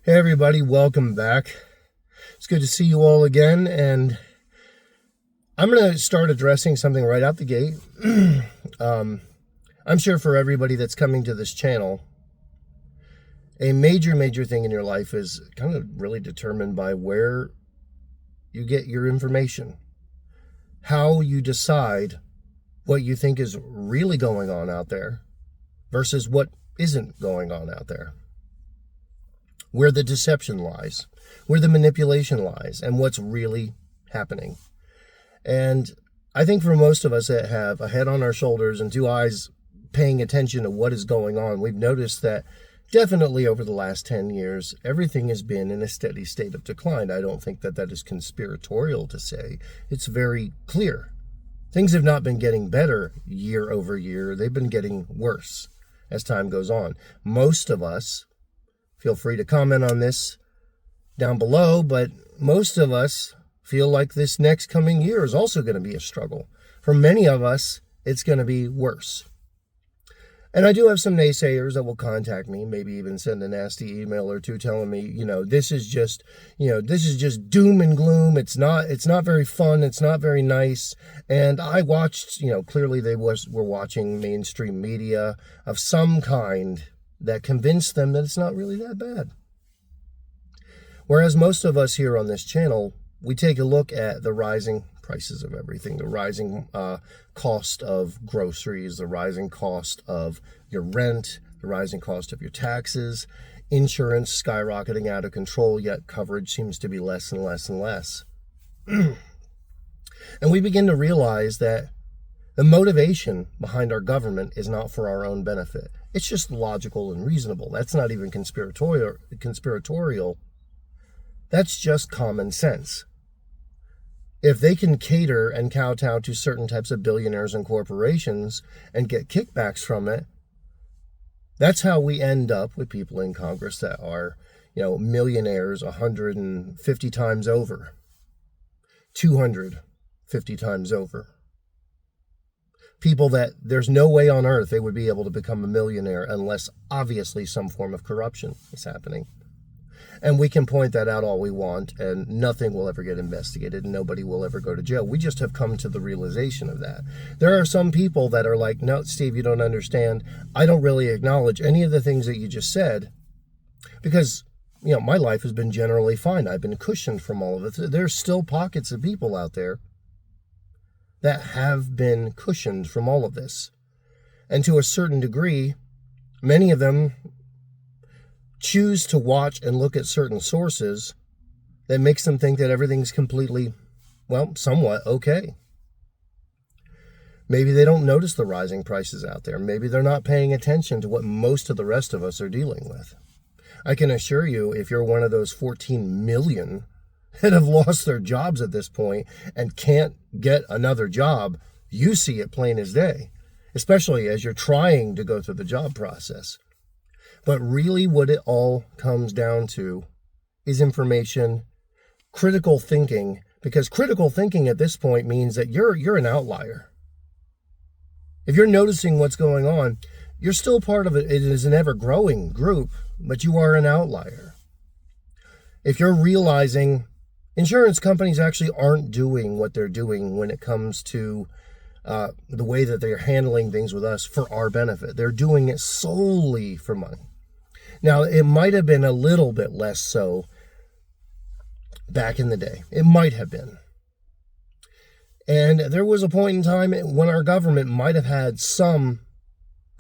Hey everybody, welcome back. It's good to see you all again, and I'm going to start addressing something right out the gate. I'm sure for everybody that's coming to this channel, a major thing in your life is kind of really determined by where you get your information, how you decide what you think is really going on out there versus what isn't going on out there. Where the deception lies, where the manipulation lies, and what's really happening. And I think for most of us that have a head on our shoulders and two eyes paying attention to what is going on, we've noticed that definitely over the last 10 years, everything has been in a steady state of decline. I don't think that that is conspiratorial to say. It's very clear. Things have not been getting better year over year. They've been getting worse as time goes on. Most of us, feel free to comment on this down below, but most of us feel like this next coming year is also going to be a struggle. For many of us, it's going to be worse. And I do have some naysayers that will contact me, maybe even send a nasty email or two telling me, this is just doom and gloom. It's not very fun. It's not very nice. And I watched, clearly they were watching mainstream media of some kind that convinced them that it's not really that bad. Whereas most of us here on this channel, we take a look at the rising prices of everything, the rising cost of groceries, the rising cost of your rent, the rising cost of your taxes, insurance skyrocketing out of control, yet coverage seems to be less and less and less. And we begin to realize that the motivation behind our government is not for our own benefit. It's just logical and reasonable. That's not even conspiratorial. That's just common sense. If they can cater and kowtow to certain types of billionaires and corporations and get kickbacks from it, that's how we end up with people in Congress that are, millionaires 150 times over, 250 times over. People that there's no way on earth they would be able to become a millionaire unless obviously some form of corruption is happening. And we can point that out all we want, and nothing will ever get investigated, and nobody will ever go to jail. We just have come to the realization of that. There are some people that are like, no, Steve, you don't understand. I don't really acknowledge any of the things that you just said because, my life has been generally fine. I've been cushioned from all of it. There's still pockets of people out there that have been cushioned from all of this. And to a certain degree, many of them choose to watch and look at certain sources that makes them think that everything's completely, somewhat okay. Maybe they don't notice the rising prices out there. Maybe they're not paying attention to what most of the rest of us are dealing with. I can assure you, if you're one of those 14 million that have lost their jobs at this point and can't get another job, you see it plain as day, especially as you're trying to go through the job process. But really what it all comes down to is information, critical thinking, because critical thinking at this point means that you're an outlier. If you're noticing what's going on, you're still part of it. It is an ever-growing group, but you are an outlier. If you're realizing insurance companies actually aren't doing what they're doing when it comes to the way that they're handling things with us for our benefit. They're doing it solely for money. Now, it might have been a little bit less so back in the day. It might have been. And there was a point in time when our government might have had some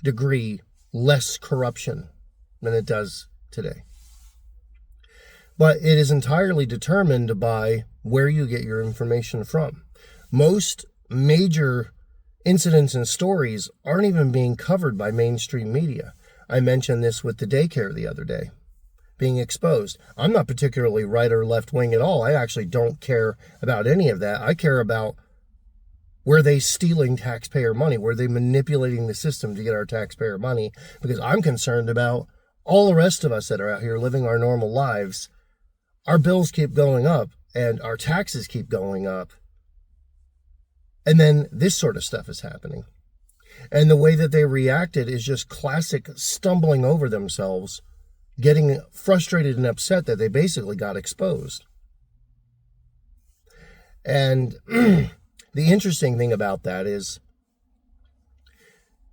degree less corruption than it does today. But it is entirely determined by where you get your information from. Most major incidents and stories aren't even being covered by mainstream media. I mentioned this with the daycare the other day, being exposed. I'm not particularly right or left wing at all. I actually don't care about any of that. I care about where they stealing taxpayer money, where they manipulating the system to get our taxpayer money, because I'm concerned about all the rest of us that are out here living our normal lives. Our bills keep going up and our taxes keep going up. And then this sort of stuff is happening. And the way that they reacted is just classic stumbling over themselves, getting frustrated and upset that they basically got exposed. And the interesting thing about that is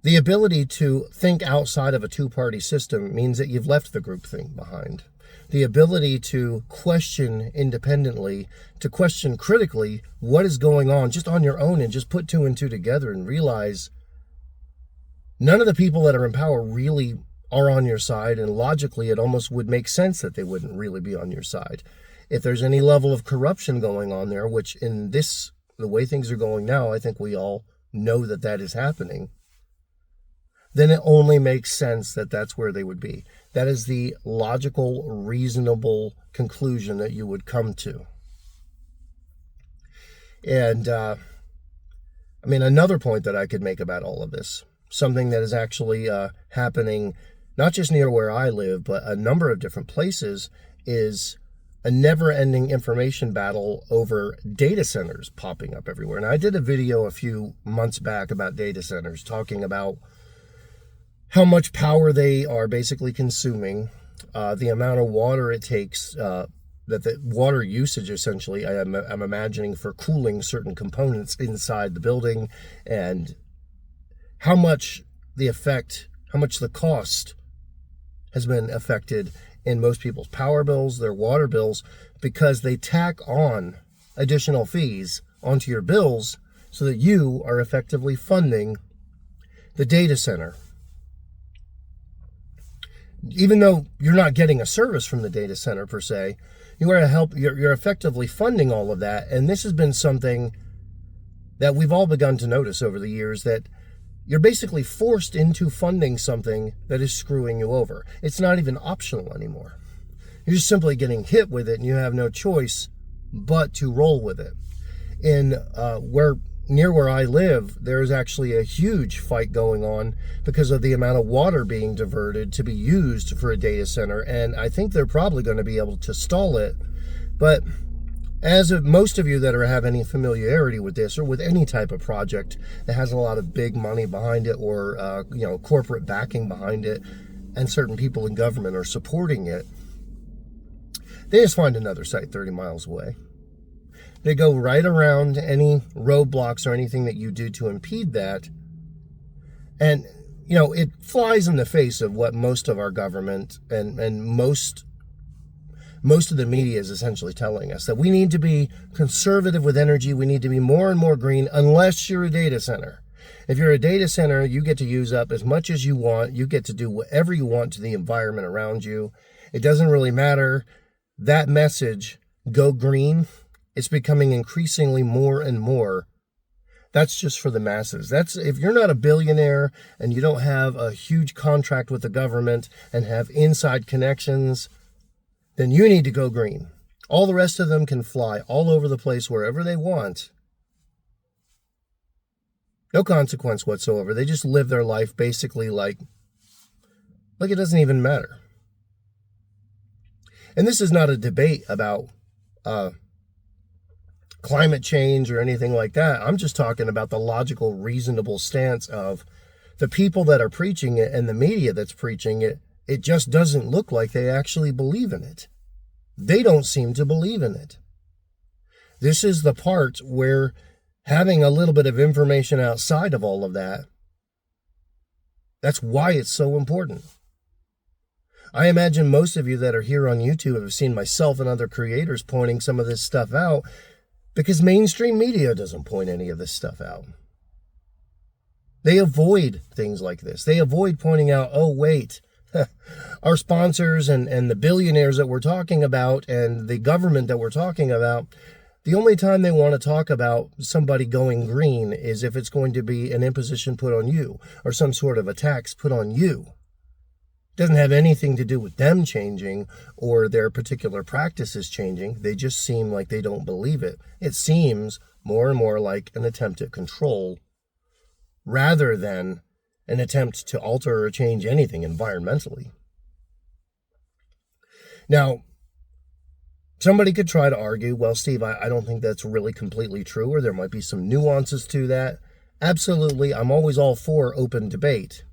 the ability to think outside of a two-party system means that you've left the groupthink behind. The ability to question independently, to question critically what is going on just on your own and just put two and two together and realize none of the people that are in power really are on your side, and logically it almost would make sense that they wouldn't really be on your side. If there's any level of corruption going on there, which in this, the way things are going now, I think we all know that that is happening, then it only makes sense that that's where they would be. That is the logical, reasonable conclusion that you would come to. And, another point that I could make about all of this, something that is actually happening not just near where I live, but a number of different places, is a never-ending information battle over data centers popping up everywhere. And I did a video a few months back about data centers, talking about how much power they are basically consuming, the amount of water it takes, that the water usage essentially, I'm imagining, for cooling certain components inside the building, and how much the cost has been affected in most people's power bills, their water bills, because they tack on additional fees onto your bills so that you are effectively funding the data center. Even though you're not getting a service from the data center per se, you're effectively funding all of that. And this has been something that we've all begun to notice over the years, that you're basically forced into funding something that is screwing you over. It's not even optional anymore. You're just simply getting hit with it, and you have no choice but to roll with it. Near where I live, there is actually a huge fight going on because of the amount of water being diverted to be used for a data center, and I think they're probably going to be able to stall it. But as of most of you that have any familiarity with this, or with any type of project that has a lot of big money behind it, or corporate backing behind it, and certain people in government are supporting it, they just find another site 30 miles away. They go right around any roadblocks or anything that you do to impede that. And, it flies in the face of what most of our government and most of the media is essentially telling us, that we need to be conservative with energy. We need to be more and more green, unless you're a data center. If you're a data center, you get to use up as much as you want. You get to do whatever you want to the environment around you. It doesn't really matter. That message, go green, it's becoming increasingly more and more. That's just for the masses. That's if you're not a billionaire and you don't have a huge contract with the government and have inside connections, then you need to go green. All the rest of them can fly all over the place wherever they want. No consequence whatsoever. They just live their life basically like it doesn't even matter. And this is not a debate about climate change or anything like that. I'm just talking about the logical, reasonable stance of the people that are preaching it and the media that's preaching it. It just doesn't look like they actually believe in it. They don't seem to believe in it. This is the part where having a little bit of information outside of all of that, that's why it's so important. I imagine most of you that are here on YouTube have seen myself and other creators pointing some of this stuff out, because mainstream media doesn't point any of this stuff out. They avoid things like this. They avoid pointing out, oh, wait, our sponsors and the billionaires that we're talking about and the government that we're talking about, the only time they want to talk about somebody going green is if it's going to be an imposition put on you or some sort of a tax put on you. It doesn't have anything to do with them changing or their particular practices changing. They just seem like they don't believe it. It seems more and more like an attempt at control rather than an attempt to alter or change anything environmentally. Now, somebody could try to argue, well, Steve, I don't think that's really completely true, or there might be some nuances to that. Absolutely, I'm always all for open debate.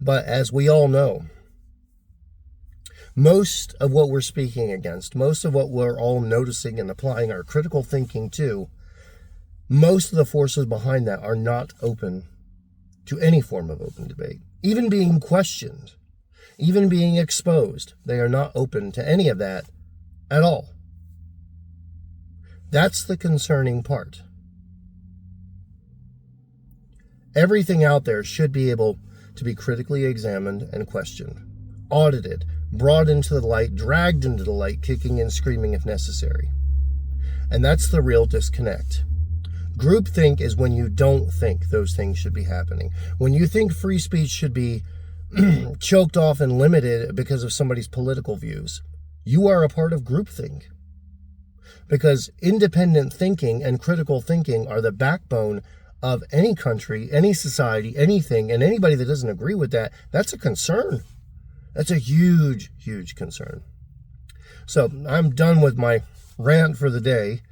But as we all know, most of what we're speaking against, most of what we're all noticing and applying our critical thinking to, most of the forces behind that are not open to any form of open debate. Even being questioned, even being exposed, they are not open to any of that at all. That's the concerning part. Everything out there should be able to be critically examined and questioned, audited, brought into the light, dragged into the light, kicking and screaming if necessary. And that's the real disconnect. Groupthink is when you don't think those things should be happening. When you think free speech should be choked off and limited because of somebody's political views, you are a part of groupthink. Because independent thinking and critical thinking are the backbone of any country, any society, anything, and anybody that doesn't agree with that, that's a concern. That's a huge, huge concern. So I'm done with my rant for the day,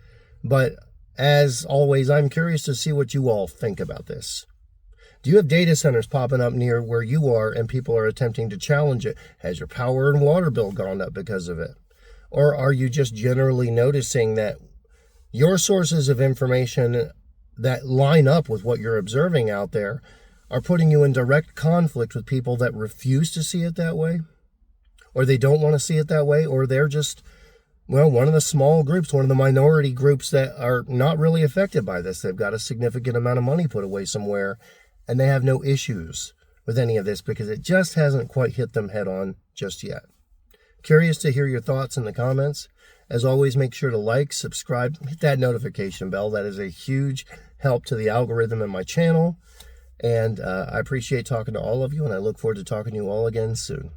but as always, I'm curious to see what you all think about this. Do you have data centers popping up near where you are and people are attempting to challenge it? Has your power and water bill gone up because of it? Or are you just generally noticing that your sources of information that line up with what you're observing out there are putting you in direct conflict with people that refuse to see it that way? Or they don't want to see it that way? Or they're just, well, one of the small groups, one of the minority groups that are not really affected by this. They've got a significant amount of money put away somewhere, and they have no issues with any of this because it just hasn't quite hit them head on just yet. Curious to hear your thoughts in the comments. As always, make sure to like, subscribe, hit that notification bell. That is a huge help to the algorithm in my channel. And I appreciate talking to all of you, and I look forward to talking to you all again soon.